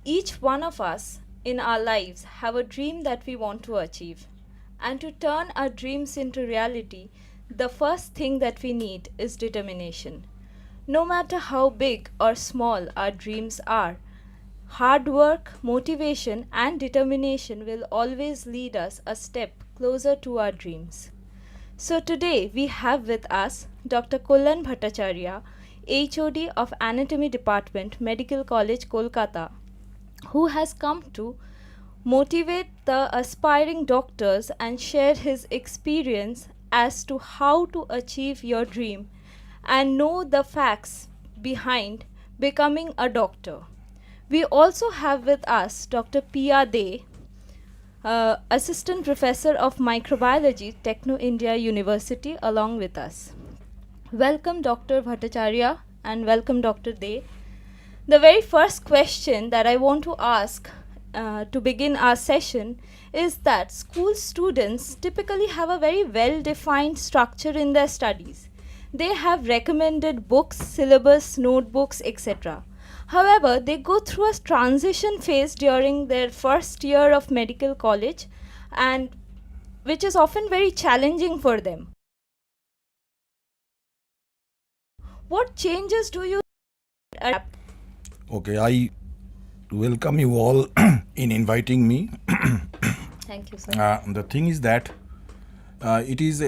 Each one of us in our lives have a dream that we want to achieve. And to turn our dreams into reality, the first thing that we need is determination. No matter how big or small our dreams are, hard work, motivation, and determination will always lead us a step closer to our dreams. So today we have with us Dr. Kalyan Bhattacharya, HOD of Anatomy Department, Medical College, Kolkata, who has come to motivate the aspiring doctors and share his experience as to how to achieve your dream and know the facts behind becoming a doctor. We also have with us Dr. Pia De, Assistant Professor of Microbiology, Techno India University, along with us. Welcome, Dr. Bhattacharya, and welcome, Dr. De. The very first question that I want to ask to begin our session is that school students typically have a very well defined structure in their studies. They have recommended books, syllabus, notebooks, etc. However, they go through a transition phase during their first year of medical college, and which is often very challenging for them. What changes do you adapt? Okay, I welcome you all in inviting me. Thank you, sir. The thing is that it is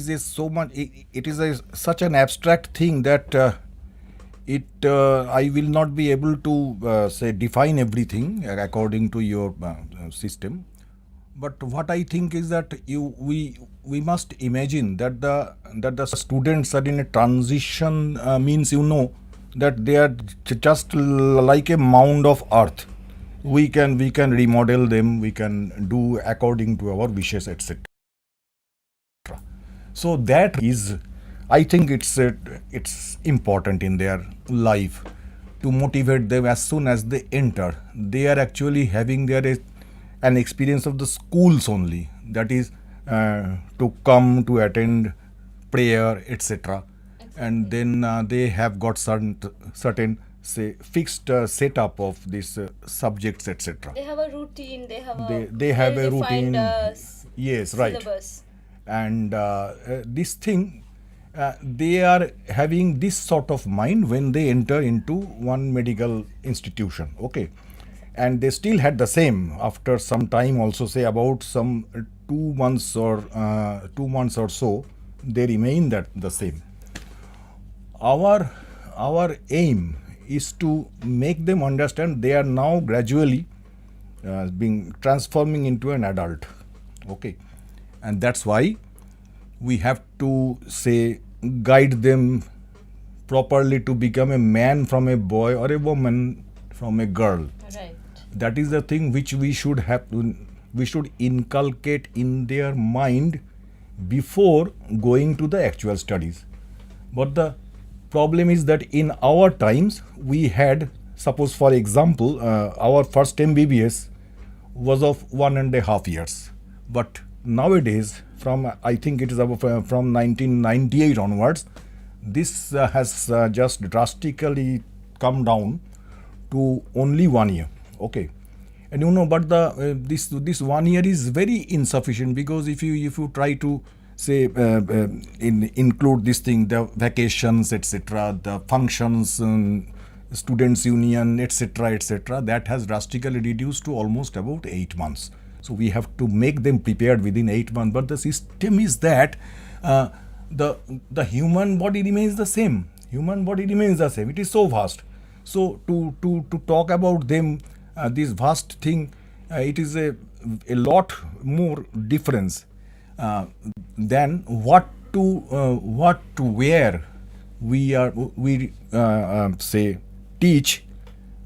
a so much it is a such an abstract thing that I will not be able to say define everything according to your system. But what I think is that we must imagine that the students are in a transition means that they are just like a mound of earth. We can remodel them. We can do according to our wishes, etc. So that is, I think it's important in their life to motivate them as soon as they enter. They are actually having an experience of the schools only. That is to come to attend prayer, etc. And then they have got certain say fixed setup of these subjects, etc. They have a routine, they have They have a well-defined, routine. Yes, right. syllabus. And this thing they are having this sort of mind when they enter into one medical institution, okay, and they still had the same after some time also, say about some 2 months or 2 months or so, they remain that the same. Our aim is to make them understand they are now gradually being transforming into an adult, okay, and that's why we have to say guide them properly to become a man from a boy or a woman from a girl. Right. That is the thing which we should inculcate in their mind before going to the actual studies. But the problem is that in our times we had, suppose for example, our first MBBS was of 1.5 years, but nowadays, from I think it is about from 1998 onwards, this has just drastically come down to only 1 year. Okay, and but the this 1 year is very insufficient, because if you try to say include this thing, the vacations, etc., the functions, students union, etc., that has drastically reduced to almost about 8 months. So we have to make them prepared within 8 months. But the system is that the human body remains the same. Human body remains the same. It is so vast. So to talk about them, this vast thing, it is a lot more difference than what to wear. We say teach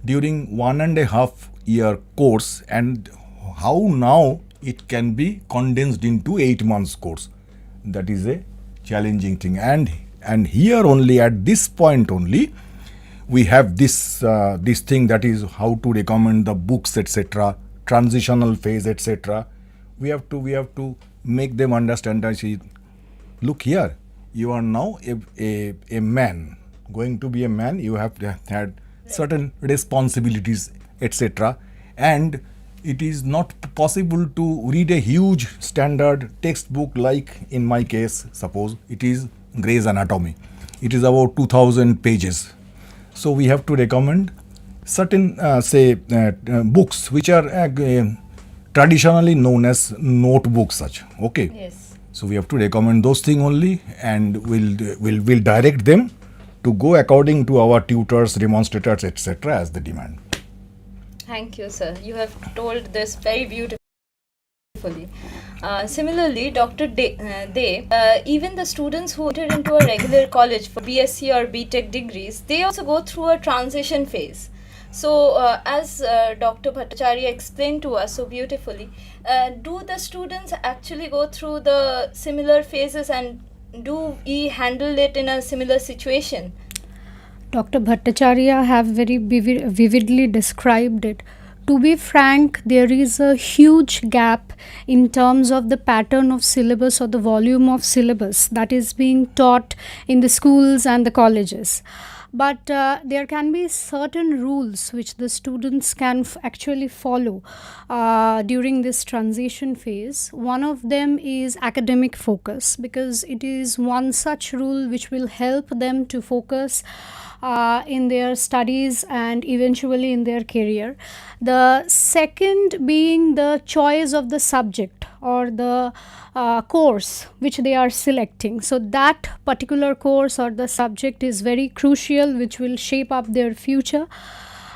during 1.5 year course, and how now it can be condensed into 8 months course. That is a challenging thing, and here only at this point only we have this thing, that is how to recommend the books, etc., transitional phase, etc. We have to make them understand that, see, look here, you are now a man, going to be a man. You have had certain responsibilities etc. And it is not possible to read a huge standard textbook like in my case, suppose it is Gray's Anatomy. It is about 2000 pages. So we have to recommend certain books which are traditionally known as notebooks such. Okay. Yes. So we have to recommend those things only, and we'll direct them to go according to our tutors, demonstrators, etc. as the demand. Thank you, sir. You have told this very beautifully. Similarly, Dr. Even the students who enter into a regular college for BSc or BTech degrees, they also go through a transition phase. So, as Dr. Bhattacharya explained to us so beautifully, do the students actually go through the similar phases, and do we handle it in a similar situation? Dr. Bhattacharya have very vividly described it. To be frank, there is a huge gap in terms of the pattern of syllabus or the volume of syllabus that is being taught in the schools and the colleges. But there can be certain rules which the students can actually follow during this transition phase. One of them is academic focus, because it is one such rule which will help them to focus in their studies and eventually in their career. The second being the choice of the subject or the course which they are selecting. So that particular course or the subject is very crucial, which will shape up their future.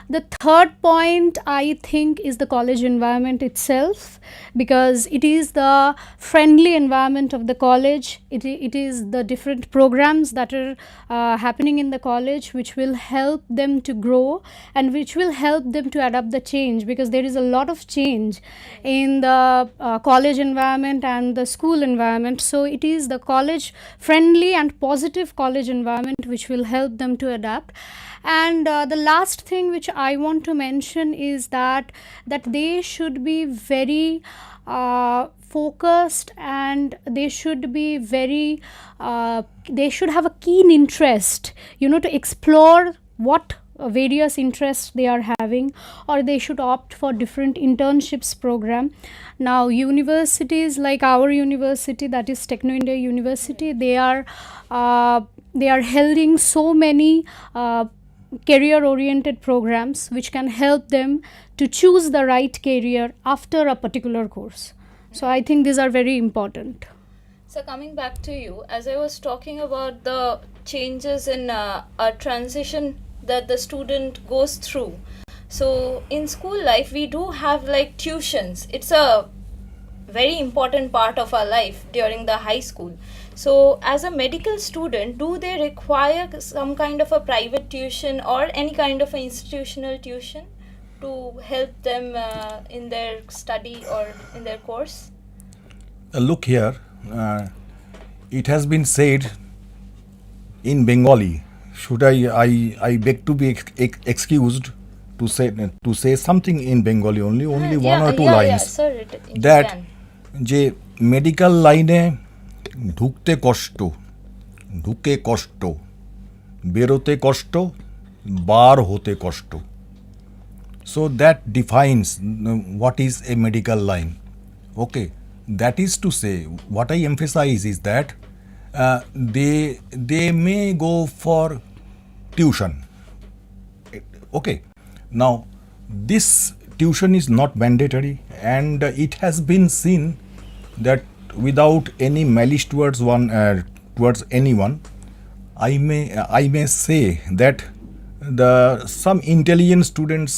The third point, I think, is the college environment itself, because it is the friendly environment of the college. It is the different programs that are happening in the college which will help them to grow and which will help them to adapt the change, because there is a lot of change in the college environment and the school environment. So it is the college friendly and positive college environment which will help them to adapt. And the last thing which I want to mention is that they should be very focused, and they should be very they should have a keen interest, to explore what various interests they are having, or they should opt for different internships program. Now, universities like our university, that is Techno India University, they are holding so many career oriented programs which can help them to choose the right career after a particular course. So I think these are very important. So coming back to you, as I was talking about the changes in a transition that the student goes through. So in school life, we do have like tuitions. It's a very important part of our life during the high school. So as a medical student, do they require some kind of a private tuition or any kind of an institutional tuition to help them in their study or in their course? Look here, it has been said in Bengali. Should I beg to be excused to say something in Bengali only one or two lines. Yeah, sir, that যে medical লাইনে ঢুকতে কষ্ট, ঢুকে কষ্ট, বেরোতে কষ্ট, বার হতে কষ্ট. So that defines what is a medical line. Okay, that is to say, what I emphasize is that they may go for tuition. Okay, now this tuition is not mandatory, and it has been seen that without any malice towards anyone, I may say that some intelligent students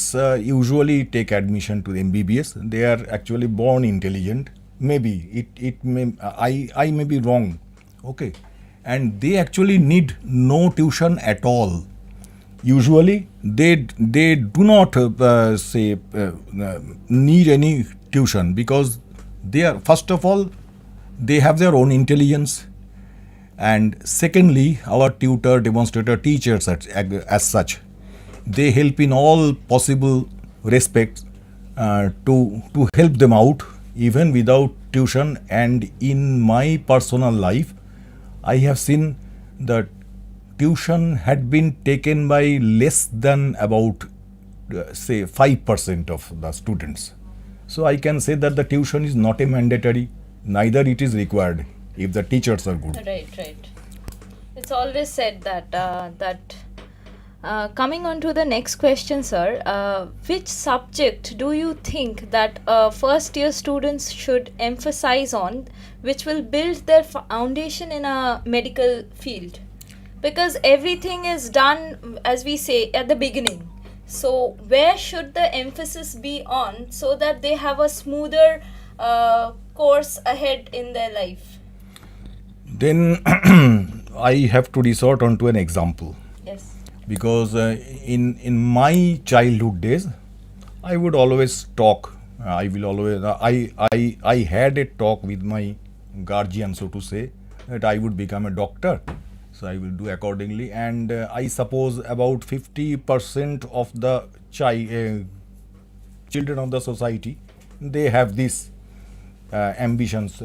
usually take admission to MBBS. They are actually born intelligent. Maybe I may be wrong. Okay, and they actually need no tuition at all. Usually they do not need any tuition, because they are, first of all, they have their own intelligence, and secondly, our tutor, demonstrator, teachers as such, they help in all possible respects to help them out even without tuition. And in my personal life, I have seen that tuition had been taken by less than about say 5% of the students. So I can say that the tuition is not a mandatory, neither it is required if the teachers are good. Right. It's always said that coming on to the next question, sir, which subject do you think that first year students should emphasize on, which will build their foundation in a medical field? Because everything is done, as we say, at the beginning. So where should the emphasis be on so that they have a smoother course ahead in their life? Then I have to resort onto an example. Yes. Because in my childhood days, I would always talk. I had a talk with my guardian, so to say, that I would become a doctor. So I will do accordingly, and I suppose about 50% of the children of the society, they have these ambitions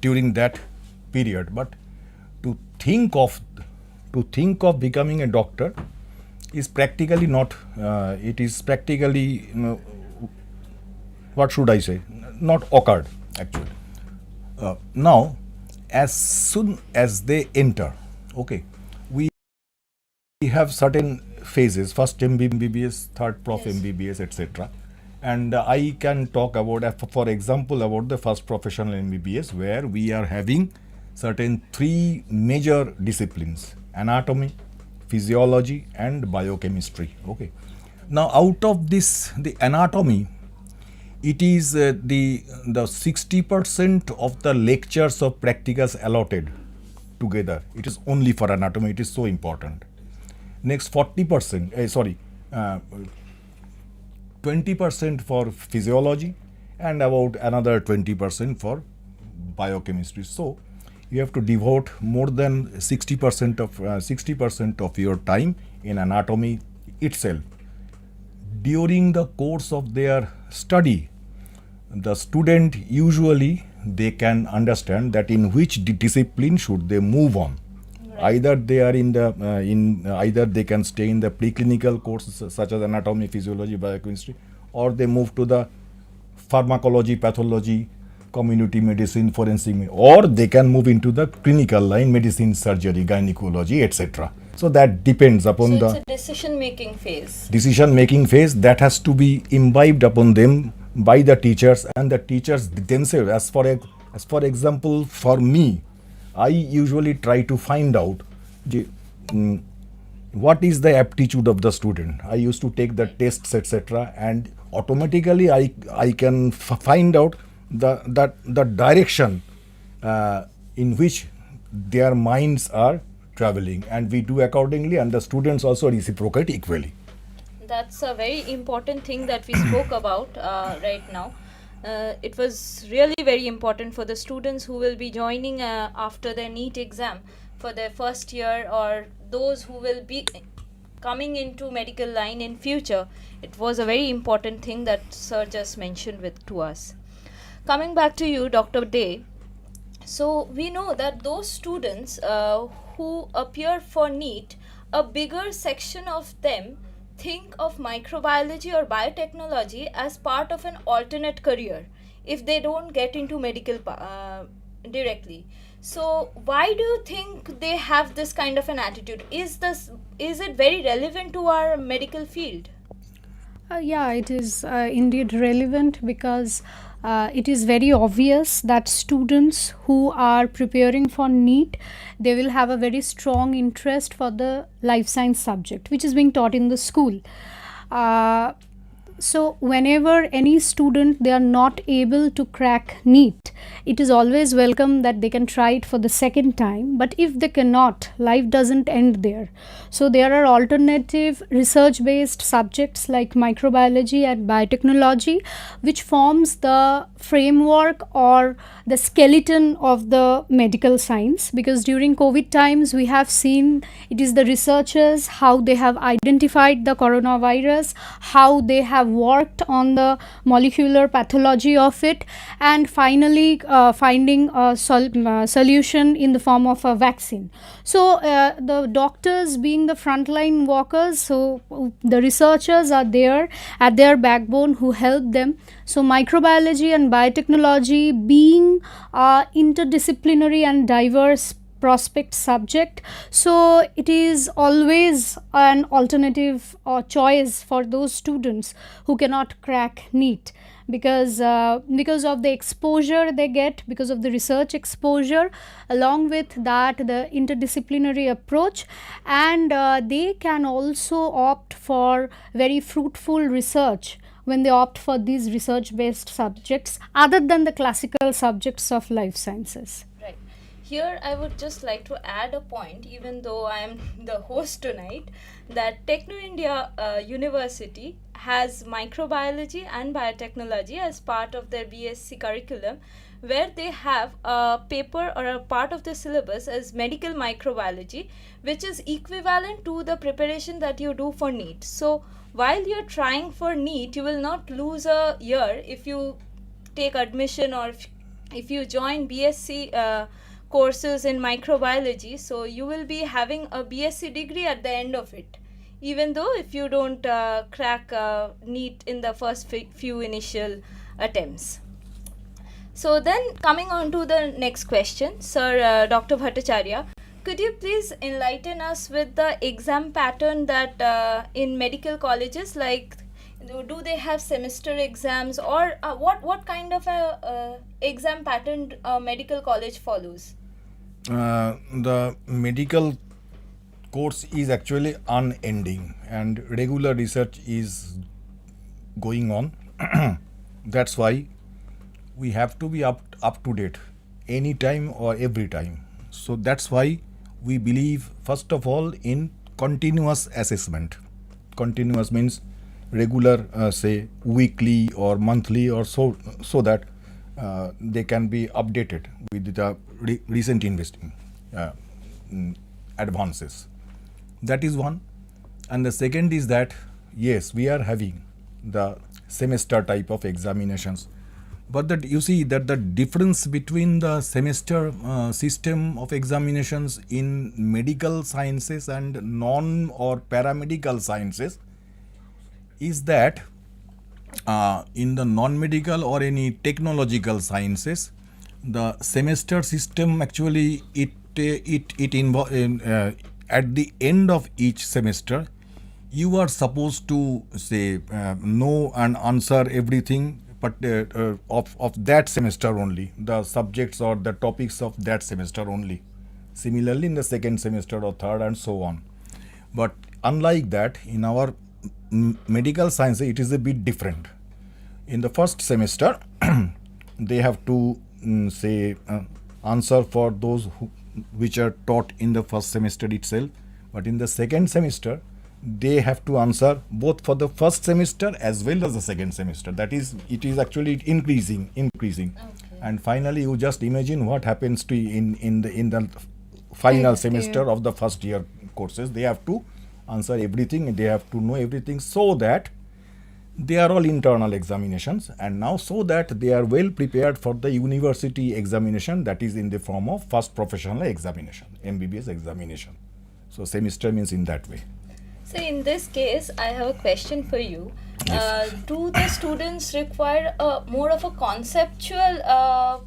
during that period. But to think of becoming a doctor is practically not. It is practically, what should I say? Not occurred actually. Now, as soon as they enter, okay, we have certain phases: first MBBS, third Prof Yes. MBBS, etc. And I can talk about, for example, about the first professional MBBS, where we are having certain three major disciplines: anatomy, physiology, and biochemistry. Okay. Now, out of this, the anatomy, it is the 60% of the lectures of practicals allotted together. It is only for anatomy. It is so important. Next 40%, 20% for physiology, and about another 20% for biochemistry. So you have to devote more than 60% of your time in anatomy itself. During the course of their study, the student usually they can understand that in which discipline should they move on. Right. Either they are either they can stay in the preclinical courses such as anatomy, physiology, biochemistry, or they move to the pharmacology, pathology, community medicine, forensic, or they can move into the clinical line, medicine, surgery, gynecology, etc. So that depends upon So the it's a decision-making phase. decision-making phase that has to be imbibed upon them by the teachers and the teachers themselves. As for example, for me, I usually try to find out what is the aptitude of the student. I used to take the tests, etc., and automatically I can find out the direction in which their minds are traveling, and we do accordingly, and the students also reciprocate equally. That's a very important thing that we spoke about right now. It was really very important for the students who will be joining after their NEET exam for their first year, or those who will be coming into medical line in future. It was a very important thing that sir just mentioned to us. Coming back to you, Dr. Day, so we know that those students who appear for NEET, a bigger section of them think of microbiology or biotechnology as part of an alternate career if they don't get into medical directly. So why do you think they have this kind of an attitude? Is it very relevant to our medical field? Yeah, it is indeed relevant, because it is very obvious that students who are preparing for NEET, they will have a very strong interest for the life science subject which is being taught in the school. So whenever any student, they are not able to crack NEET, it is always welcome that they can try it for the second time. But if they cannot, life doesn't end there. So there are alternative research based subjects like microbiology and biotechnology, which forms the framework or the skeleton of the medical science. Because during COVID times, we have seen it is the researchers, how they have identified the coronavirus, how they have have worked on the molecular pathology of it, and finally finding a solution in the form of a vaccine. So the doctors being the frontline workers, so the researchers are there at their backbone who help them. So microbiology and biotechnology being interdisciplinary and diverse prospect subject, so it is always an alternative or choice for those students who cannot crack NEET, because of the exposure they get, because of the research exposure, along with that the interdisciplinary approach, and they can also opt for very fruitful research when they opt for these research based subjects other than the classical subjects of life sciences. Right. Here, I would just like to add a point, even though I am the host tonight, that Techno India University has microbiology and biotechnology as part of their BSc curriculum, where they have a paper or a part of the syllabus as medical microbiology, which is equivalent to the preparation that you do for NEET. So, while you're trying for NEET, you will not lose a year if you take admission or if you join BSc courses in microbiology. So you will be having a BSc degree at the end of it, even though if you don't crack NEET in the first few initial attempts. So then coming on to the next question, Sir Dr. Bhattacharya, could you please enlighten us with the exam pattern that in medical colleges, like do they have semester exams, or what kind of a exam pattern a medical college follows? The medical course is actually unending and regular research is going on. That's why we have to be up to date anytime or every time. So that's why we believe first of all in continuous assessment. Continuous means regular, say weekly or monthly or so that they can be updated with the recent investing advances. That is one. And the second is that yes, we are having the semester type of examinations, but that you see that the difference between the semester system of examinations in medical sciences and non or paramedical sciences is that in the non-medical or any technological sciences, the semester system actually at the end of each semester, you are supposed to say know and answer everything, but of that semester only, the subjects or the topics of that semester only. Similarly, in the second semester or third and so on. But unlike that, in our medical science, it is a bit different. In the first semester, they have to answer for those which are taught in the first semester itself. But in the second semester, they have to answer both for the first semester as well as the second semester. That is, it is actually increasing. Okay. And finally, you just imagine what happens to in the final semester of the first year courses. They have to answer everything. They have to know everything, so that they are all internal examinations, and now so that they are well prepared for the university examination, that is in the form of first professional examination, MBBS examination. So semester means in that way. So in this case, I have a question for you. Yes. Do the students require more of a conceptual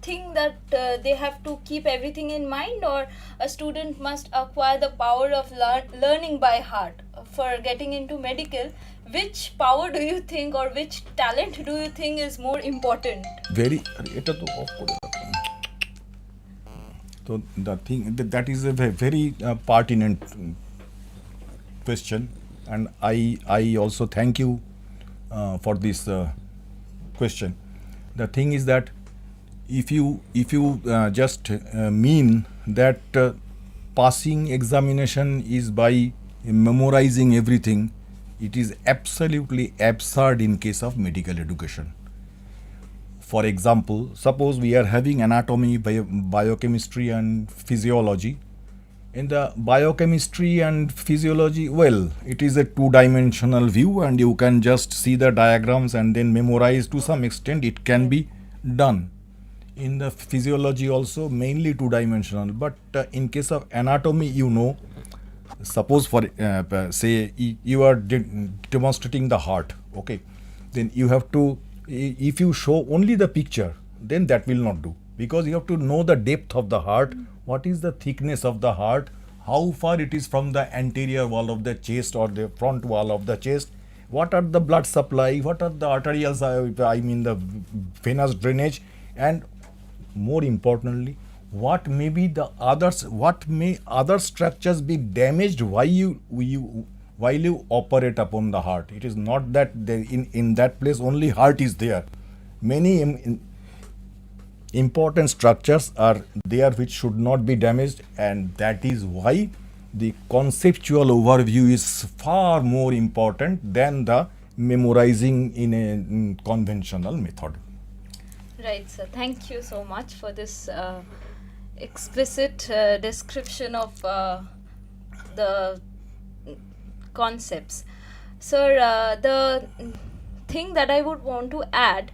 thing that they have to keep everything in mind, or a student must acquire the power of learning by heart for getting into medical? Which power do you think, or which talent do you think is more important? So the thing that is a very pertinent question, and I also thank you for this question. The thing is that if you just mean that passing examination is by memorizing everything, it is absolutely absurd in case of medical education. For example, suppose we are having anatomy, biochemistry and physiology, In the biochemistry and physiology, well, it is a two-dimensional view and you can just see the diagrams and then memorize. To some extent it can be done. In the physiology also mainly two-dimensional, but in case of anatomy, suppose for say you are demonstrating the heart, okay, then you have to, if you show only the picture, then that will not do, because you have to know the depth of the heart, what is the thickness of the heart, how far it is from the anterior wall of the chest or the front wall of the chest, what are the blood supply, what are the arterials, I mean the venous drainage, and more importantly, what may be the others, what may other structures be damaged while you operate upon the heart. It is not that in that place only heart is there. Many important structures are there which should not be damaged, and that is why the conceptual overview is far more important than the memorizing in a conventional method. Right, sir. Thank you so much for this explicit description of the concepts. Sir, the thing that I would want to add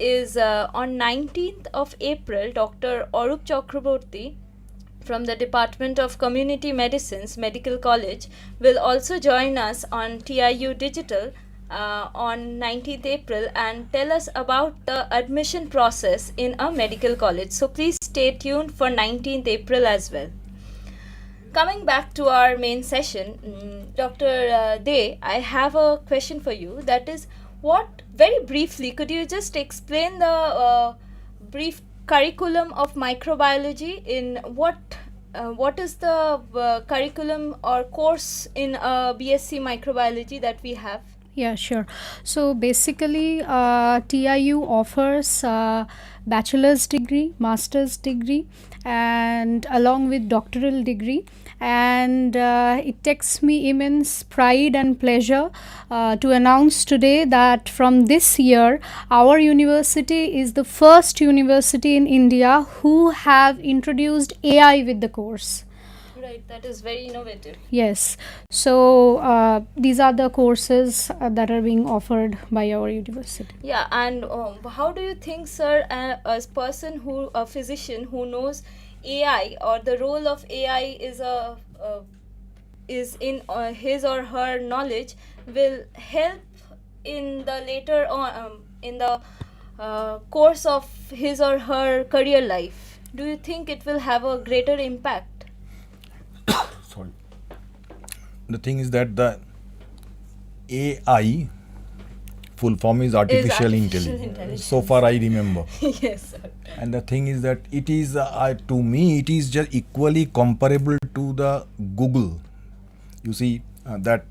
is on 19th of April, Dr. Arup Chakraborty from the Department of Community Medicine's Medical College will also join us on TIU Digital on 19th April and tell us about the admission process in a medical college. So please stay tuned for 19th April as well. Coming back to our main session, Dr. Dey, I have a question for you. That is, very briefly, could you just explain the brief curriculum of microbiology? In what is the curriculum or course in BSc microbiology that we have? Yeah, sure. So basically, TIU offers bachelor's degree, master's degree, and along with doctoral degree. And it takes me immense pride and pleasure to announce today that from this year, our university is the first university in India who have introduced AI with the course. Right, that is very innovative. Yes. So these are the courses that are being offered by our university. Yeah, and how do you think, sir, as a physician who knows AI or the role of AI is in his or her knowledge, will help in the later on in the course of his or her career life? Do you think it will have a greater impact? Sorry. The thing is that the AI full form is artificial intelligence. So far I remember. Yes, sir. And the thing is that it is to me it is just equally comparable to the Google. You see that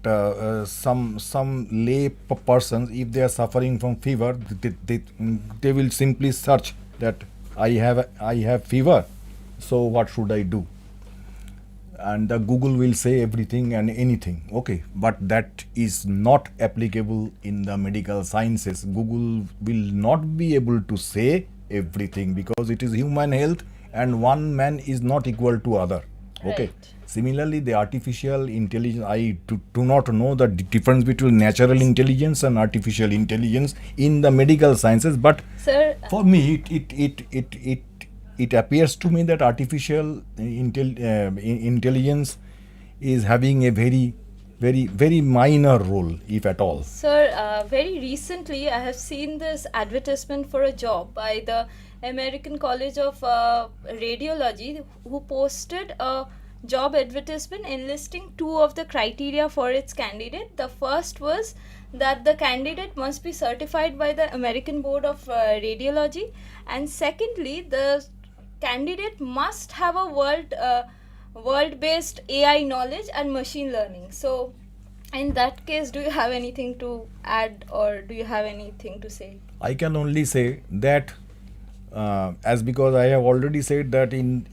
some lay persons, if they are suffering from fever, they will simply search that I have fever, so what should I do? And the Google will say everything and anything, okay, but that is not applicable in the medical sciences. Google will not be able to say everything because it is human health and one man is not equal to other, okay. Right. Similarly, the artificial intelligence, I do not know the difference between natural intelligence and artificial intelligence in the medical sciences, but Sir, for me it appears to me that artificial intelligence is having a very minor role, if at all. Sir, very recently I have seen this advertisement for a job by the American College of Radiology, who posted a job advertisement enlisting two of the criteria for its candidate. The first was that the candidate must be certified by the American Board of Radiology, and secondly, the candidate must have a world-based AI knowledge and machine learning. So in that case, do you have anything to add or do you have anything to say? I can only say that as because I have already said that in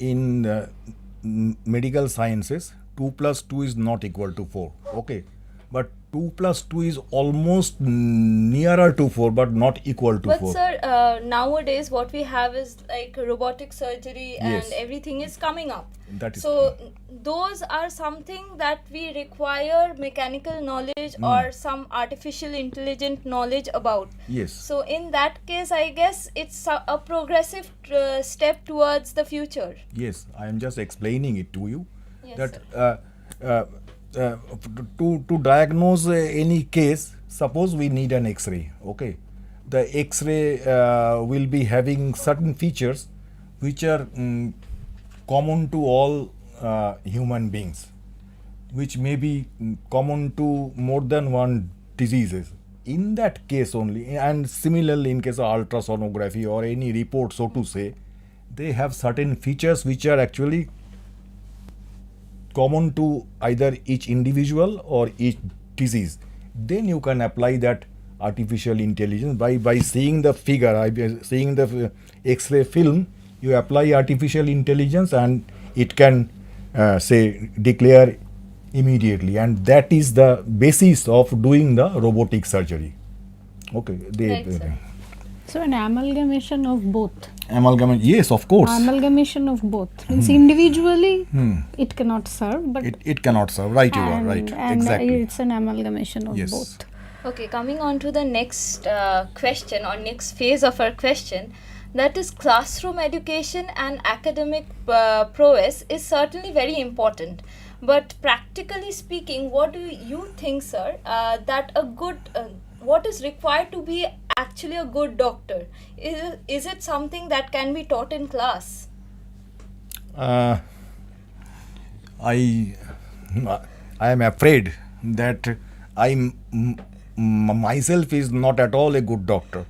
medical sciences 2 plus 2 is not equal to 4, okay, but 2 plus 2 is almost nearer to 4 but not equal to But 4. sir, nowadays what we have is like robotic surgery Yes. and everything is coming up. That is So those are something that we require mechanical knowledge or some artificial intelligent knowledge about. Yes. So in that case, I guess it's a progressive step towards the future. Yes, I am just explaining it to you. Yes, That sir. to diagnose any case, suppose we need an X-ray. Okay, the X-ray will be having certain features which are common to all human beings, which may be common to more than one diseases. In that case only, and similarly in case of ultrasonography or any report, so to say, they have certain features which are actually common to either each individual or each disease. Then you can apply that artificial intelligence by seeing the figure, seeing the X-ray film. You apply artificial intelligence and it can say declare immediately, and that is the basis of doing the robotic surgery. Okay, Right, sir. So an amalgamation of both. Amalgamation, yes, of course. Amalgamation of both means individually it cannot serve, but It cannot serve. Right, you are right. and Exactly. it's an amalgamation of Yes. both. Okay, coming on to the next question or next phase of our question, that is classroom education and academic prowess is certainly very important. But practically speaking, what do you think, sir, that a good, what is required to be actually a good doctor? Is it something that can be taught in class? I am afraid that myself is not at all a good doctor.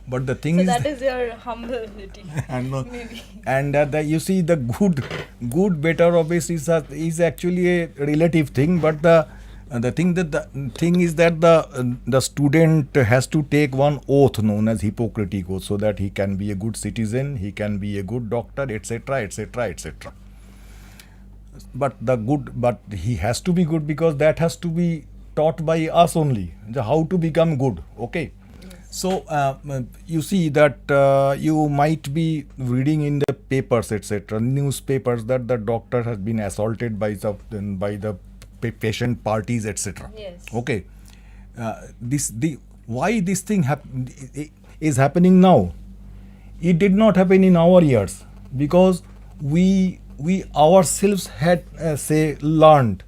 But the thing So is, that is your humility. and no- Maybe. and you see the good, better, obviously is actually a relative thing. But the thing is that the student has to take one oath known as Hippocratic oath, so that he can be a good citizen, he can be a good doctor, etc., etc., etc. But he has to be good because that has to be taught by us only, how to become good. Okay. So you see that you might be reading in the papers, etc., newspapers, that the doctor has been assaulted by the patient parties, etc. Yes. Okay. Why this thing is happening now? It did not happen in our years because we ourselves had learned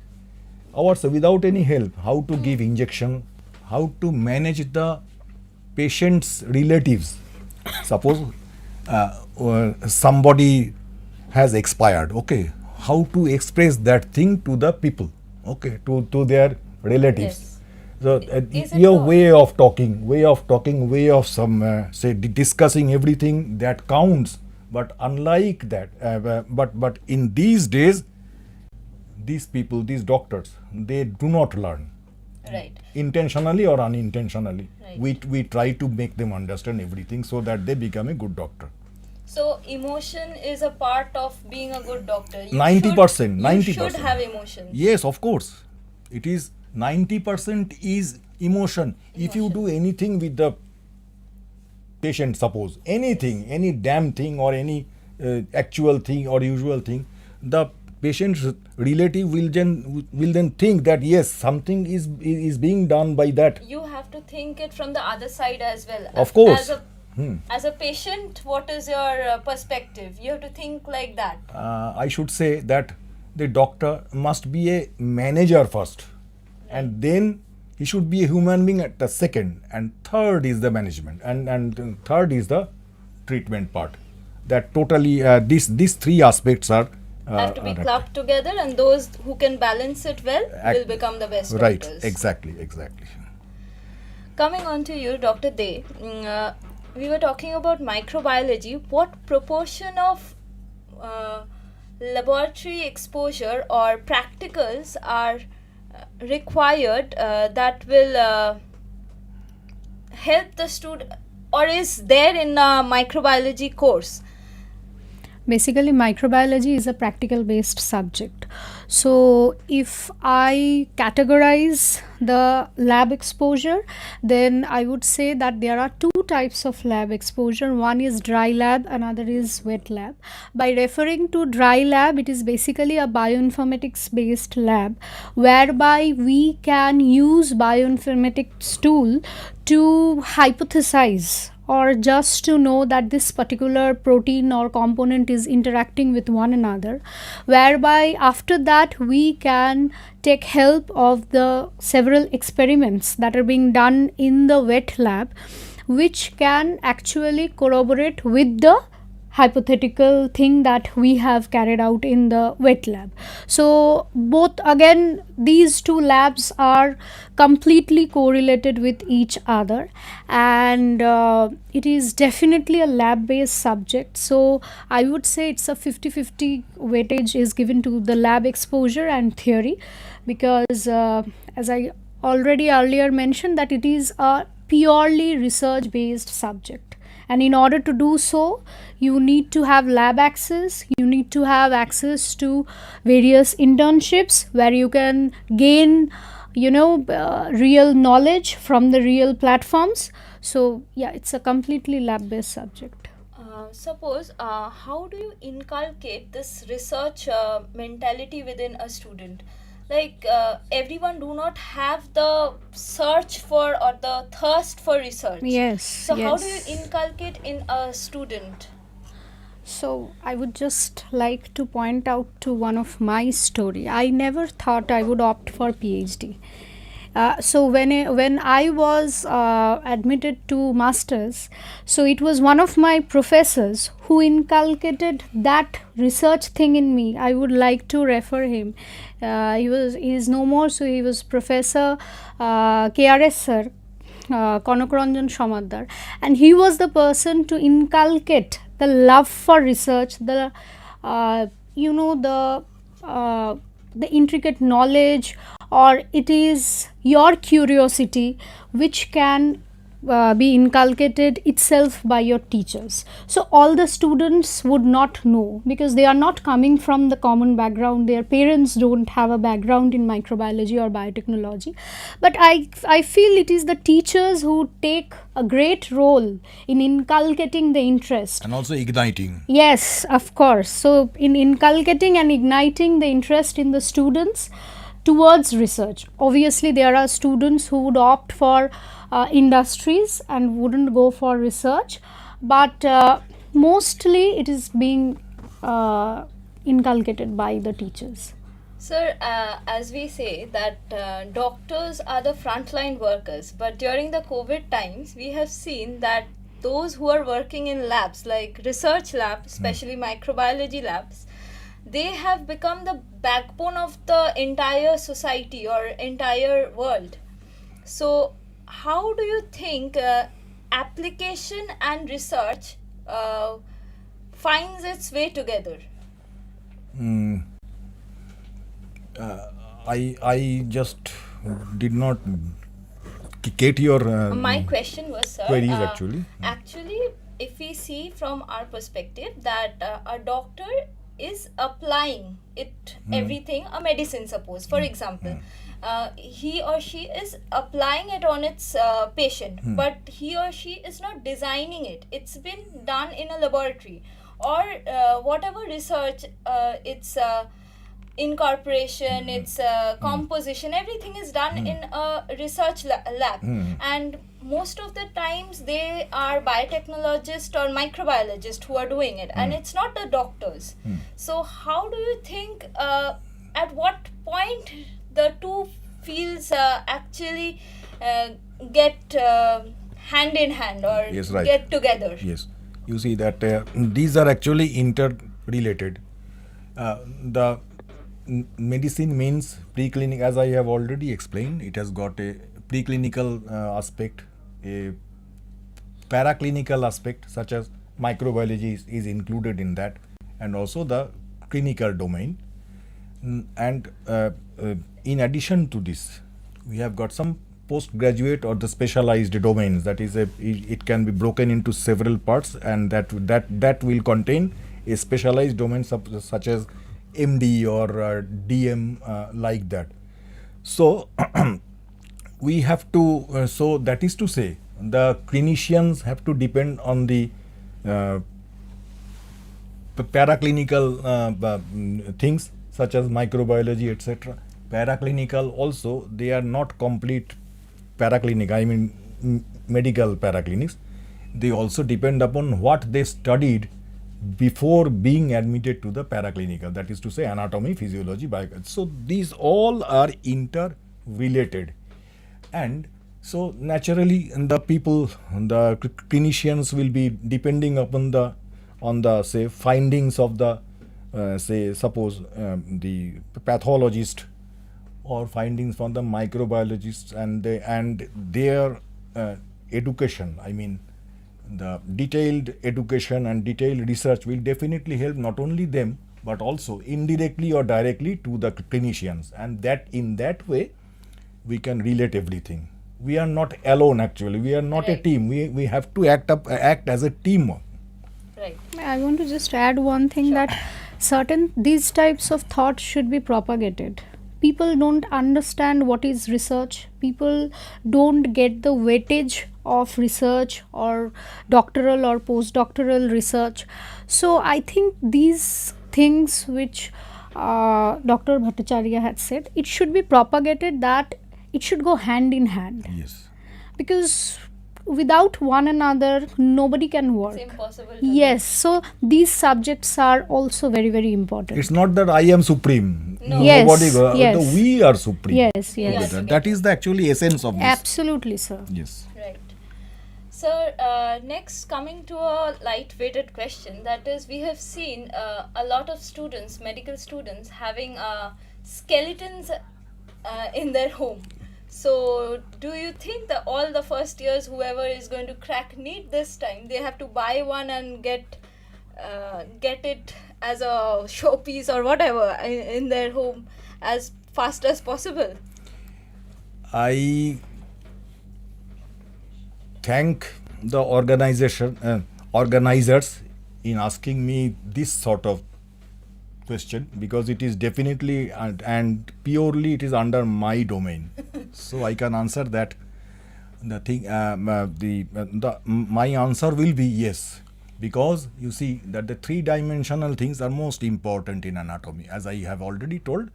ourselves without any help how to give injection, how to manage the patient's relatives. Suppose somebody has expired, okay, how to express that thing to the people, okay, to their relatives. Yes. So Is it your not? way of talking, way of some discussing everything, that counts. But unlike that, but in these days, these people, these doctors, they do not learn. Right. Intentionally or unintentionally, Right. we try to make them understand everything so that they become a good doctor. So emotion is a part of being a good doctor. 90%, You should 90%. have emotions. Yes, of course. It is 90% is emotion. If you do anything with the patient, suppose anything, any damn thing or any actual thing or usual thing, the patient's relative will then think that yes, something is being done by that. You have to think it from the other side as well. Of course. As a patient, what is your perspective? You have to think like that. I should say that the doctor must be a manager first, and then he should be a human being at the second, and third is the management, and third is the treatment part. That totally these three aspects are Have to be right. clubbed together, and those who can balance it well will become the best Right, doctors. exactly. Coming on to you, Dr. De, we were talking about microbiology. What proportion of laboratory exposure or practicals are required that will help the student, or is there in a microbiology course? Basically, microbiology is a practical based subject. So if I categorize the lab exposure, then I would say that there are two types of lab exposure. One is dry lab, another is wet lab. By referring to dry lab, it is basically a bioinformatics based lab whereby we can use bioinformatics tool to hypothesize or just to know that this particular protein or component is interacting with one another, whereby after that we can take help of the several experiments that are being done in the wet lab, which can actually corroborate with the hypothetical thing that we have carried out in the wet lab. So both, again, these two labs are completely correlated with each other, and it is definitely a lab based subject. So I would say it's a 50-50 weightage is given to the lab exposure and theory, because as I already earlier mentioned, that it is a purely research based subject, and in order to do so you need to have lab access, you need to have access to various internships where you can gain real knowledge from the real platforms. So yeah, it's a completely lab based subject. Suppose, how do you inculcate this research mentality within a student? Like, everyone do not have the search for or the thirst for research. Yes. So yes. how do you inculcate in a student? So I would just like to point out to one of my story. I never thought I would opt for PhD. So when I was admitted to masters, so it was one of my professors who inculcated that research thing in me. I would like to refer him. He is no more. So he was Professor KRS sir, Konokranjan Shamadar, and he was the person to inculcate the love for research, the the intricate knowledge, or it is your curiosity which can be inculcated itself by your teachers. So all the students would not know because they are not coming from the common background. Their parents don't have a background in microbiology or biotechnology, but I feel it is the teachers who take a great role in inculcating the interest and also igniting. Yes, of course. So in inculcating and igniting the interest in the students towards research. Obviously there are students who would opt for industries and wouldn't go for research, but mostly it is being inculcated by the teachers. Sir, as we say that doctors are the frontline workers, but during the COVID times, we have seen that those who are working in labs, like research labs, especially microbiology labs, they have become the backbone of the entire society or entire world. So how do you think application and research finds its way together? I just did not get your my question was, sir, queries actually. Actually, if we see from our perspective that a doctor is applying it everything, a medicine, suppose for example, he or she is applying it on its patient, but he or she is not designing it. It's been done in a laboratory, or whatever research, it's incorporation, its composition, everything is done in a research lab, and most of the times they are biotechnologists or microbiologists who are doing it, and it's not the doctors. So how do you think at what point the two fields actually get hand in hand or Yes, right. get together? Yes, you see that these are actually interrelated. The medicine means preclinical, as I have already explained. It has got a preclinical aspect, a paraclinical aspect such as microbiology is included in that, and also the clinical domain. And in addition to this, we have got some postgraduate or the specialized domains. That is, it can be broken into several parts, and that will contain a specialized domain such as MD or DM like that. So we have to, so that is to say, the clinicians have to depend on the paraclinical things such as microbiology, etc. Paraclinical also, they are not complete paraclinic, I mean medical paraclinics. They also depend upon what they studied before being admitted to the paraclinical, that is to say anatomy, physiology, biology. So these all are interrelated, and so naturally the people, the clinicians will be depending upon the on the say findings of the say suppose the pathologist or findings from the microbiologists and their education. I mean the detailed education and detailed research will definitely help not only them but also indirectly or directly to the clinicians, and that in that way we can relate everything. We are not alone actually, we are not a Right. team, we have to act as a team. Right. I want to just add one thing, that certain these types of thoughts should be propagated. People don't understand what is research. People don't get the weightage of research or doctoral or postdoctoral research. So I think these things which Dr. Bhattacharya had said, it should be propagated, that it should go hand in hand, Yes. because without one another nobody can work. It's impossible to Yes, so these subjects are also very, very important. It's not that I am supreme. No. Yes, Nobody. yes. We are supreme. Yes, Yes. yes. That is the actually essence of this. Absolutely, sir. Yes. Right. Sir, next coming to a light-weighted question, that is, we have seen a lot of students, medical students, having skeletons in their home. So, do you think that all the first years, whoever is going to crack NEET this time, they have to buy one and get it as a showpiece or whatever in their home as fast as possible? I thank the organizers in asking me this sort of question, because it is definitely and purely it is under my domain, so I can answer that. The thing, my answer will be yes, because you see that the three-dimensional things are most important in anatomy, as I have already told,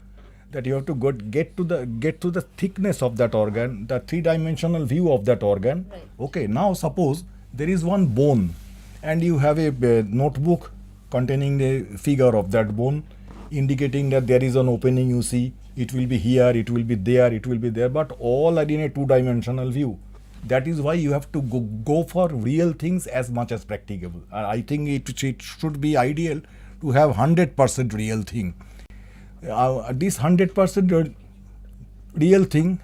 that you have to get to the thickness of that organ, the three-dimensional view of that organ. Right. Okay, now suppose there is one bone, and you have a notebook containing a figure of that bone, indicating that there is an opening. You see, it will be here, it will be there, it will be there, but all are in a two-dimensional view. That is why you have to go for real things as much as practicable. I think it should be ideal to have 100% real thing. This 100% real thing,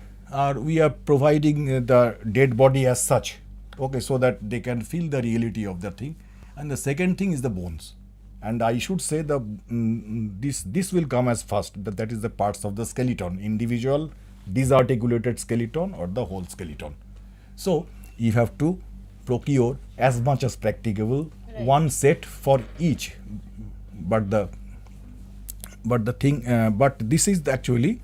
we are providing the dead body as such, okay, so that they can feel the reality of the thing. And the second thing is the bones, and I should say the this will come as first, that is the parts of the skeleton, individual disarticulated skeleton or the whole skeleton. So you have to procure as much as practicable, Right. one set for each, but the thing, but this is actually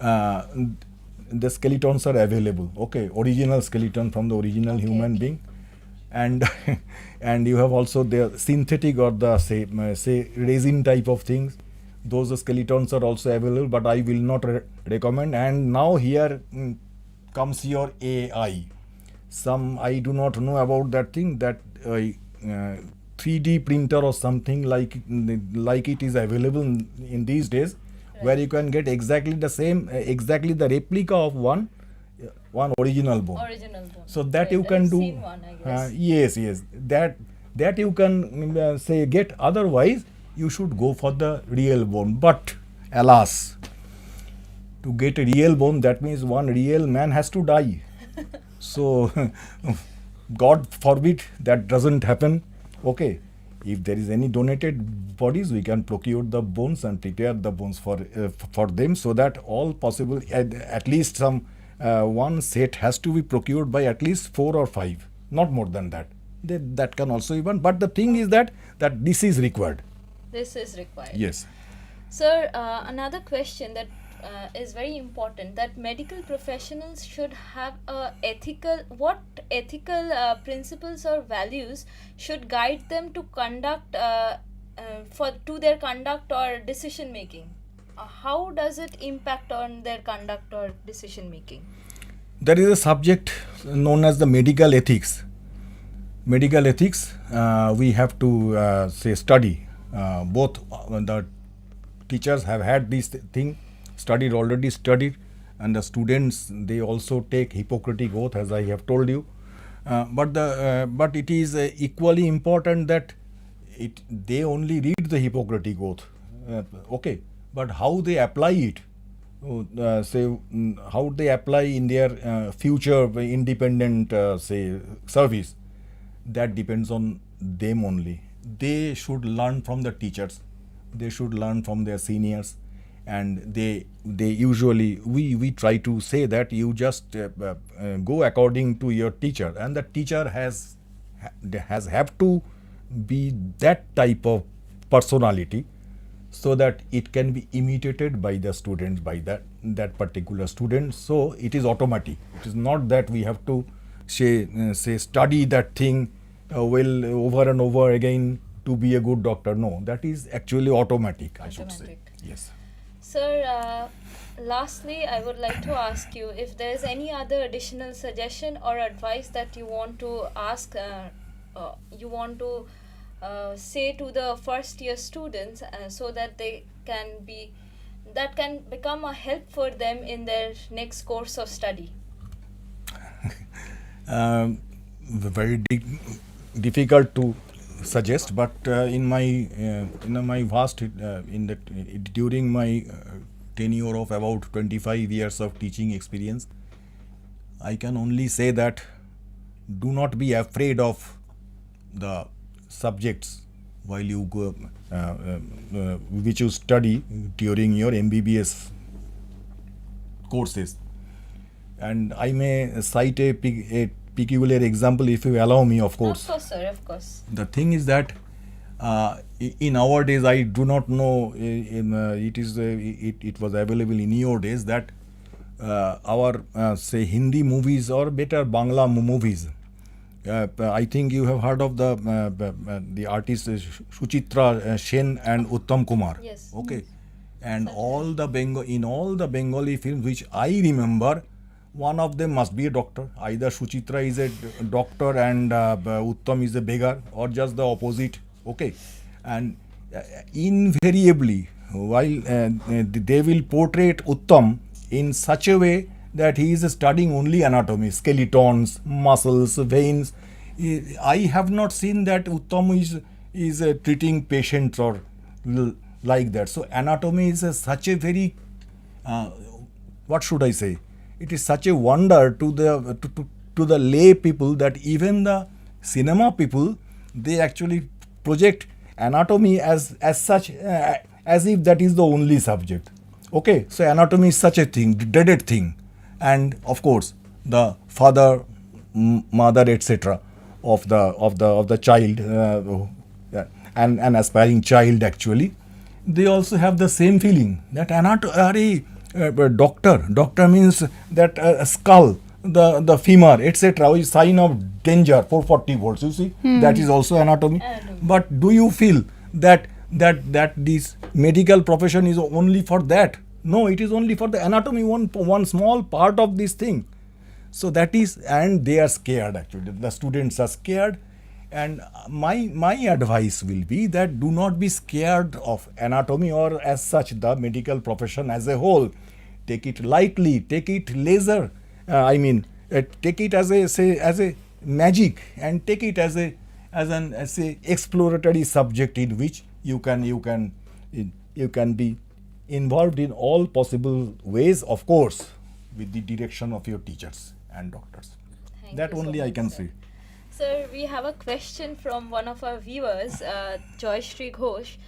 the skeletons are available, okay, original skeleton from the original human being, and and you have also the synthetic or the say resin type of things. Those skeletons are also available, but I will not recommend. And now here comes your AI. Some, I do not know about that thing, that 3D printer or something like it is available in these days, where you can get exactly the same, exactly the replica of one original bone. Original bone. So that Right, you can I've do. seen one, I guess. Yes, that you can say get. Otherwise, you should go for the real bone. But alas, to get a real bone, that means one real man has to die. So God forbid that doesn't happen. Okay, if there is any donated bodies, we can procure the bones and prepare the bones for them, so that all possible, at least some one set has to be procured by at least 4 or 5, not more than that. That can also even. But the thing is that this is required. This is required. Yes. Sir, another question that is very important, that medical professionals should have what ethical principles or values should guide them to conduct to their conduct or decision making. How does it impact on their conduct or decision making? There is a subject known as the medical ethics. Medical ethics, we have to study. Both the teachers have had this thing already studied, and the students, they also take Hippocratic oath, as I have told you. But it is equally important that they only read the Hippocratic oath. Okay, but how they apply it, how they apply in their future independent service, that depends on them only. They should learn from the teachers, they should learn from their seniors, and they usually, we try to say that you just go according to your teacher, and the teacher has have to be that type of personality, so that it can be imitated by the students, by that particular student. So it is automatic. It is not that we have to say study that thing well over and over again to be a good doctor. No, that is actually automatic, I should say. Yes. Sir, lastly, I would like to ask you if there is any other additional suggestion or advice that you want to ask, say to the first year students, so that that can become a help for them in their next course of study. Very difficult to suggest, but in my vast during my tenure of about 25 years of teaching experience, I can only say that do not be afraid of the subjects while you go which you study during your MBBS courses. And I may cite a peculiar example, if you allow me, of course. Of course, sir, of course. The thing is that in our days, I do not know, it was available in your days, that our say Hindi movies, or better Bangla movies, I think you have heard of the artists Suchitra Sen and Uttam Kumar. Yes. Okay. And in all the Bengali films which I remember, one of them must be a doctor. Either Suchitra is a doctor and Uttam is a beggar, or just the opposite. Okay. And invariably, while they will portray Uttam in such a way that he is studying only anatomy, skeletons, muscles, veins. I have not seen that Uttam is treating patients or like that. So anatomy is such a very, what should I say? It is such a wonder to the lay people, that even the cinema people, they actually project anatomy as such, as if that is the only subject. Okay, so anatomy is such a thing, dreaded thing. And of course, the father, mother, etc. of the child, and an aspiring child, actually, they also have the same feeling that doctor means that skull, the femur, etc. is sign of danger, 440 volts. You see, that is also anatomy. But do you feel that this medical profession is only for that? No, it is only for the anatomy, one small part of this thing. So that is, and they are scared, actually. The students are scared. And my advice will be that do not be scared of anatomy, or as such the medical profession as a whole. Take it lightly, take it leisure. Take it as a magic, and take it as a exploratory subject in which you can be involved in all possible ways, of course, with the direction of your teachers and doctors. Thank That you so only I much, can sir. say. Sir, we have a question from one of our viewers, Joyshri Ghosh.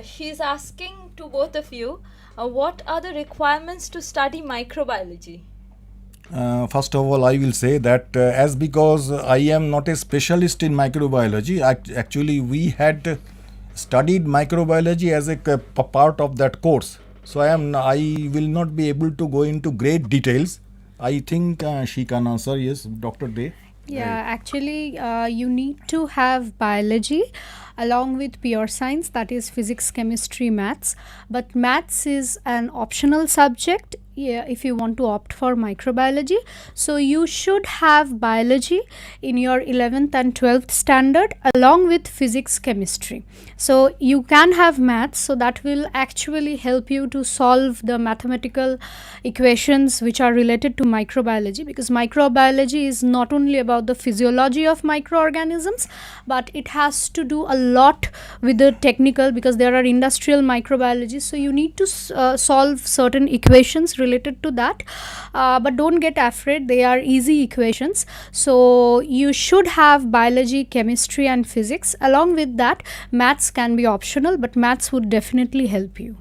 She's asking to both of you, what are the requirements to study microbiology? First of all, I will say that as because I am not a specialist in microbiology, actually we had studied microbiology as a part of that course. So I will not be able to go into great details. I think she can answer. Yes, Dr. Day. Yeah, actually, you need to have biology along with pure science, that is physics, chemistry, maths. But maths is an optional subject, yeah, if you want to opt for microbiology. So you should have biology in your 11th and 12th standard along with physics, chemistry. So you can have maths, so that will actually help you to solve the mathematical equations which are related to microbiology, because microbiology is not only about the physiology of microorganisms, but it has to do a lot with the technical, because there are industrial microbiologists, so you need to solve certain equations related to that. But don't get afraid, they are easy equations. So you should have biology, chemistry and physics. Along with that, maths can be optional, but maths would definitely help you.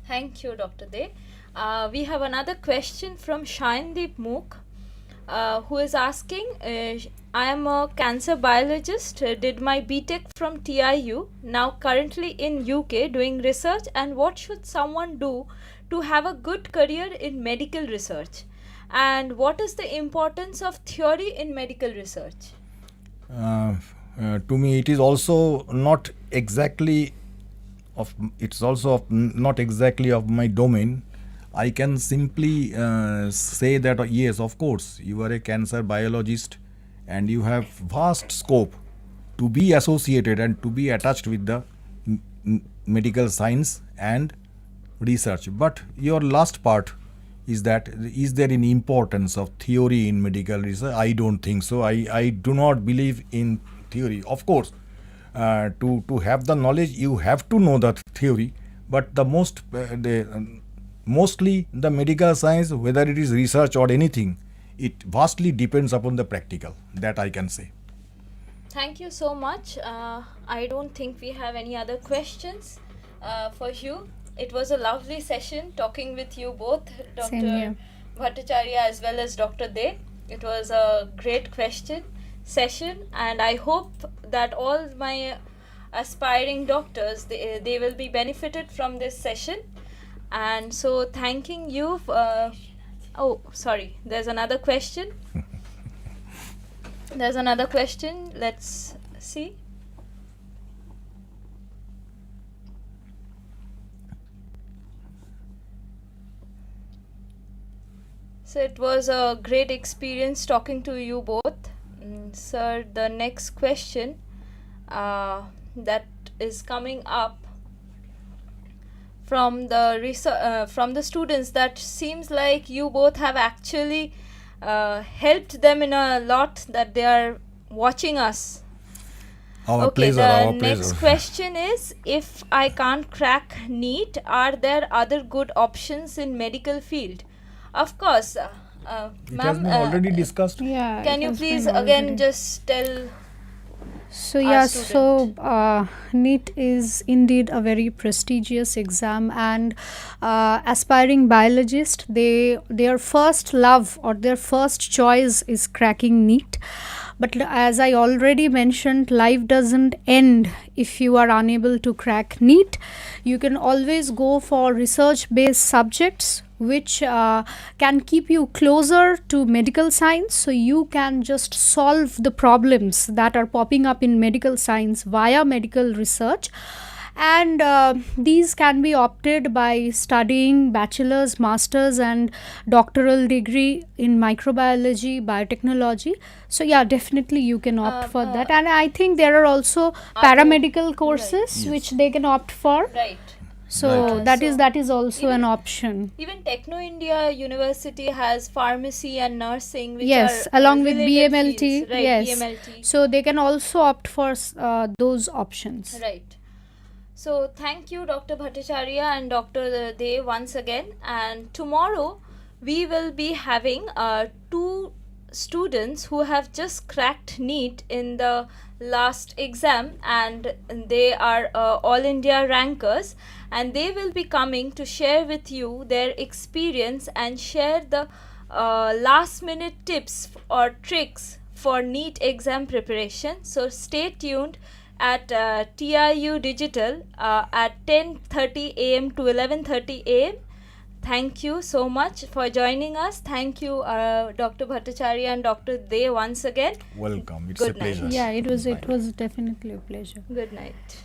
Thank you, Dr. De. We have another question from Shayandeep Mook, who is asking, I am a cancer biologist, did my BTech from TIU, now currently in UK doing research, and what should someone do to have a good career in medical research? And what is the importance of theory in medical research? To me, it is also not exactly not exactly of my domain. I can simply say that yes, of course, you are a cancer biologist and you have vast scope to be associated and to be attached with the medical science and research. But your last part is that, is there any importance of theory in medical research? I don't think so. I do not believe in theory. Of course, to have the knowledge, you have to know that theory. But the mostly the medical science, whether it is research or anything, it vastly depends upon the practical. That I can say. Thank you so much. I don't think we have any other questions for you. It was a lovely session talking with you both, Same Dr. here. Bhattacharya as well as Dr. De. It was a great session, and I hope that all my aspiring doctors, they will be benefited from this session. And so thanking you. Oh, sorry, there's another question. Let's see. So it was a great experience talking to you both. Sir, the next question that is coming up from the students, that seems like you both have actually helped them in a lot, that they are watching us. Our Okay, pleasure. the Our next pleasure. question is, if I can't crack NEET, are there other good options in medical field? Of course, It has ma'am, been already discussed. Yeah. can it you has please been again already. just tell So our yeah, student? so NEET is indeed a very prestigious exam, and aspiring biologist, their first love or their first choice is cracking NEET. But as I already mentioned, life doesn't end if you are unable to crack NEET. You can always go for research-based subjects which can keep you closer to medical science, so you can just solve the problems that are popping up in medical science via medical research. And these can be opted by studying bachelor's, master's and doctoral degree in microbiology, biotechnology. So yeah, definitely you can opt for that. And I think there are also paramedical courses Yes. which they can opt for. Right. So Right. that is also even- an option. Even Techno India University has pharmacy and nursing, which Yes, are along with related BMLT. fields, right? Yes. BMLT. So they can also opt for those options. Right. So thank you, Dr. Bhattacharya and Dr. De, once again. And tomorrow we will be having two students who have just cracked NEET in the last exam, and they are all India rankers, and they will be coming to share with you their experience and share the last minute tips or tricks for NEET exam preparation. So stay tuned, at TRU Digital at 10:30 a.m. to 11:30 a.m. Thank you so much for joining us. Thank you, Dr. Bhattacharya and Dr. De once again. Welcome. It's Good a night. pleasure. Yeah, it was Bye. it was definitely a pleasure. Good night.